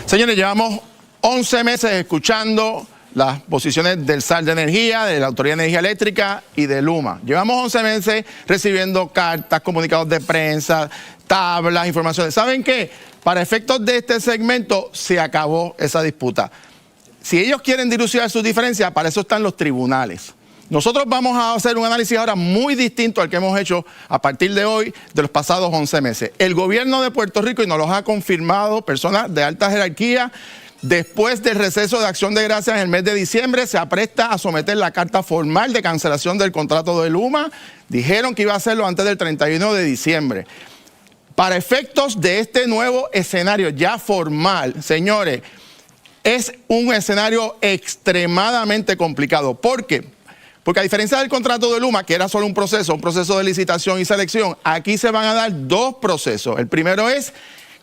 Señores, llevamos 11 meses escuchando las posiciones del SAR de Energía, de la Autoridad de Energía Eléctrica y de Luma. Llevamos 11 meses recibiendo cartas, comunicados de prensa, tablas, informaciones. ¿Saben qué? Para efectos de este segmento se acabó esa disputa. Si ellos quieren dilucidar sus diferencias, para eso están los tribunales. Nosotros vamos a hacer un análisis ahora muy distinto al que hemos hecho a partir de hoy, de los pasados 11 meses. El gobierno de Puerto Rico, y nos lo ha confirmado personas de alta jerarquía, después del receso de Acción de Gracias en el mes de diciembre, se apresta a someter la carta formal de cancelación del contrato de Luma. Dijeron que iba a hacerlo antes del 31 de diciembre. Para efectos de este nuevo escenario ya formal, señores, es un escenario extremadamente complicado. ¿Por qué? Porque a diferencia del contrato de Luma, que era solo un proceso de licitación y selección, aquí se van a dar dos procesos. El primero es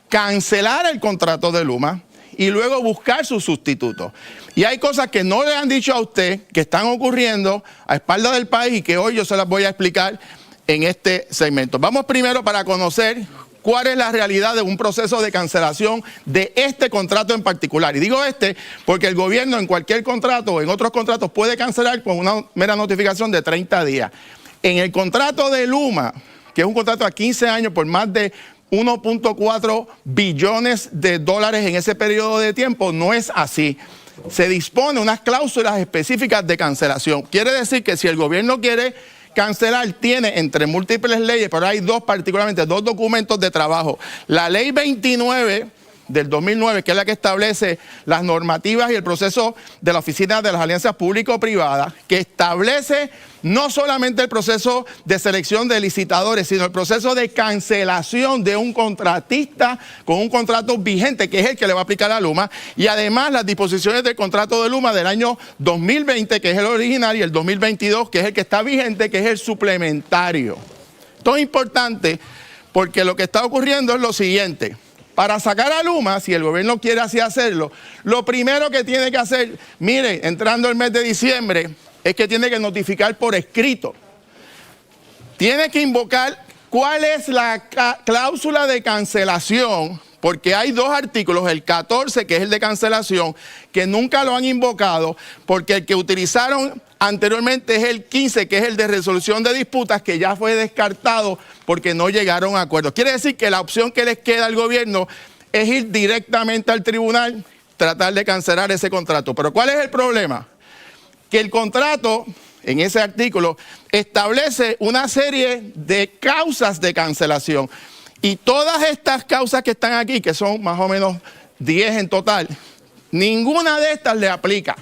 cancelar el contrato de Luma y luego buscar su sustituto. Y hay cosas que no le han dicho a usted, que están ocurriendo a espaldas del país y que hoy yo se las voy a explicar en este segmento. Vamos primero para conocer cuál es la realidad de un proceso de cancelación de este contrato en particular. Y digo este porque el gobierno en cualquier contrato o en otros contratos puede cancelar con una mera notificación de 30 días. En el contrato de Luma, que es un contrato a 15 años por más de 1.4 billones de dólares en ese periodo de tiempo, no es así. Se dispone unas cláusulas específicas de cancelación. Quiere decir que si el gobierno quiere cancelar, tiene entre múltiples leyes, pero hay particularmente dos documentos de trabajo. La ley 29 del 2009, que es la que establece las normativas y el proceso de la Oficina de las Alianzas Público-Privadas, que establece no solamente el proceso de selección de licitadores, sino el proceso de cancelación de un contratista con un contrato vigente, que es el que le va a aplicar a Luma, y además las disposiciones del contrato de Luma del año 2020, que es el original, y el 2022, que es el que está vigente, que es el suplementario. Esto es importante porque lo que está ocurriendo es lo siguiente. Para sacar a Luma, si el gobierno quiere así hacerlo, lo primero que tiene que hacer, mire, entrando el mes de diciembre, es que tiene que notificar por escrito. Tiene que invocar cuál es la cláusula de cancelación, porque hay dos artículos, el 14, que es el de cancelación, que nunca lo han invocado, porque el que utilizaron anteriormente es el 15, que es el de resolución de disputas, que ya fue descartado porque no llegaron a acuerdos. Quiere decir que la opción que les queda al gobierno es ir directamente al tribunal, tratar de cancelar ese contrato. Pero ¿cuál es el problema? Que el contrato, en ese artículo, establece una serie de causas de cancelación. Y todas estas causas que están aquí, que son más o menos 10 en total, ninguna de estas le aplica.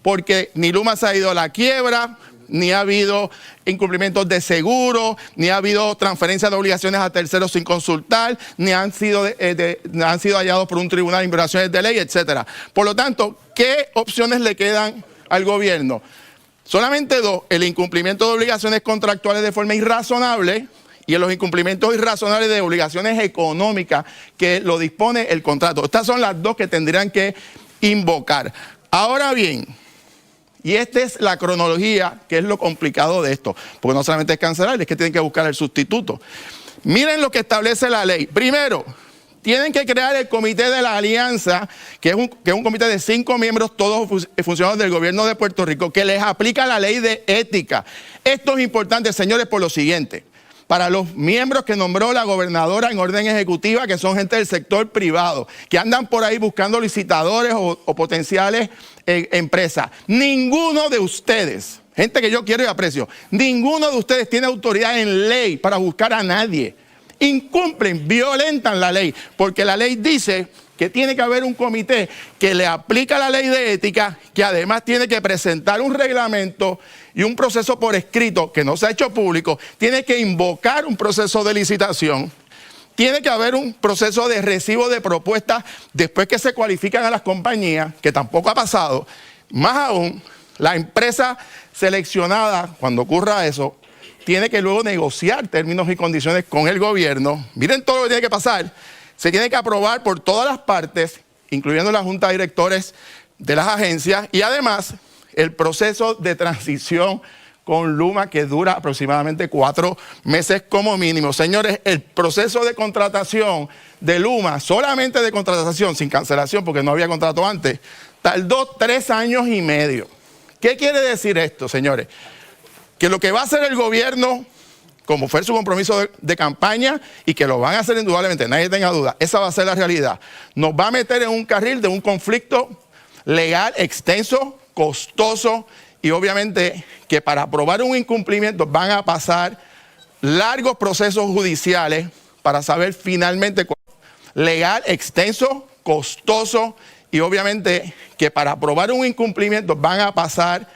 Porque ni Luma se ha ido a la quiebra, ni ha habido incumplimientos de seguro, ni ha habido transferencias de obligaciones a terceros sin consultar, ni han sido hallados por un tribunal de infracciones de ley, etc. Por lo tanto, ¿qué opciones le quedan al gobierno? Solamente dos: el incumplimiento de obligaciones contractuales de forma irrazonable y en los incumplimientos irrazonables de obligaciones económicas que lo dispone el contrato. Estas son las dos que tendrían que invocar. Ahora bien, y esta es la cronología, que es lo complicado de esto, porque no solamente es cancelar, es que tienen que buscar el sustituto. Miren lo que establece la ley. Primero, tienen que crear el comité de la alianza, que es un comité de 5 miembros, todos funcionarios del gobierno de Puerto Rico, que les aplica la ley de ética. Esto es importante, señores, por lo siguiente. Para los miembros que nombró la gobernadora en orden ejecutiva, que son gente del sector privado, que andan por ahí buscando licitadores o potenciales empresas. Ninguno de ustedes, gente que yo quiero y aprecio, ninguno de ustedes tiene autoridad en ley para buscar a nadie. Incumplen, violentan la ley, porque la ley dice que tiene que haber un comité que le aplica la ley de ética, que además tiene que presentar un reglamento y un proceso por escrito que no se ha hecho público, tiene que invocar un proceso de licitación, tiene que haber un proceso de recibo de propuestas después que se cualifican a las compañías, que tampoco ha pasado. Más aún, la empresa seleccionada, cuando ocurra eso, tiene que luego negociar términos y condiciones con el gobierno. Miren todo lo que tiene que pasar. Se tiene que aprobar por todas las partes, incluyendo la junta de directores de las agencias, y además el proceso de transición con Luma, que dura aproximadamente 4 meses como mínimo. Señores, el proceso de contratación de Luma, solamente de contratación, sin cancelación, porque no había contrato antes, tardó 3 años y medio. ¿Qué quiere decir esto, señores? Que lo que va a hacer el gobierno, como fue su compromiso de campaña, y que lo van a hacer indudablemente, nadie tenga duda, esa va a ser la realidad. Nos va a meter en un carril de un conflicto legal extenso, costoso, y obviamente que para aprobar un incumplimiento van a pasar largos procesos judiciales para saber finalmente cuál legal extenso, costoso, y obviamente que para aprobar un incumplimiento van a pasar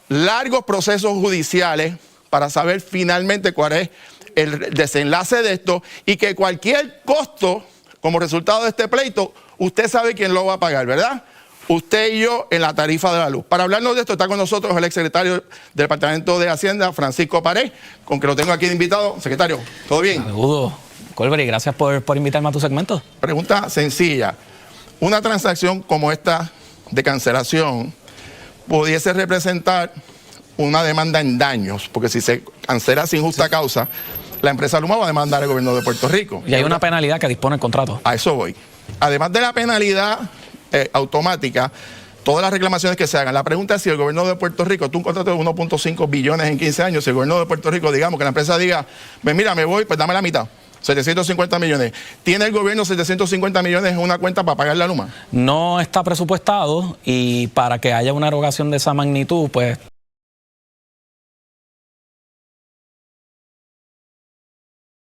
largos procesos judiciales para saber finalmente cuál es el desenlace de esto, y que cualquier costo como resultado de este pleito, usted sabe quién lo va a pagar, ¿verdad? Usted y yo en la tarifa de la luz. Para hablarnos de esto está con nosotros el exsecretario del Departamento de Hacienda, Francisco Pared, con que lo tengo aquí de invitado. Secretario, ¿todo bien? Saludos, Colbert, y gracias por invitarme a tu segmento. Pregunta sencilla. Una transacción como esta de cancelación pudiese representar una demanda en daños, porque si se cancela sin justa causa, la empresa Luma va a demandar al gobierno de Puerto Rico. Y hay una penalidad que dispone el contrato. A eso voy. Además de la penalidad automática, todas las reclamaciones que se hagan. La pregunta es si el gobierno de Puerto Rico, tú un contrato de 1.5 billones en 15 años, si el gobierno de Puerto Rico, digamos que la empresa diga, pues mira, me voy, pues dame la mitad. 750 millones. ¿Tiene el gobierno 750 millones en una cuenta para pagar la Luma? No está presupuestado, y para que haya una erogación de esa magnitud, pues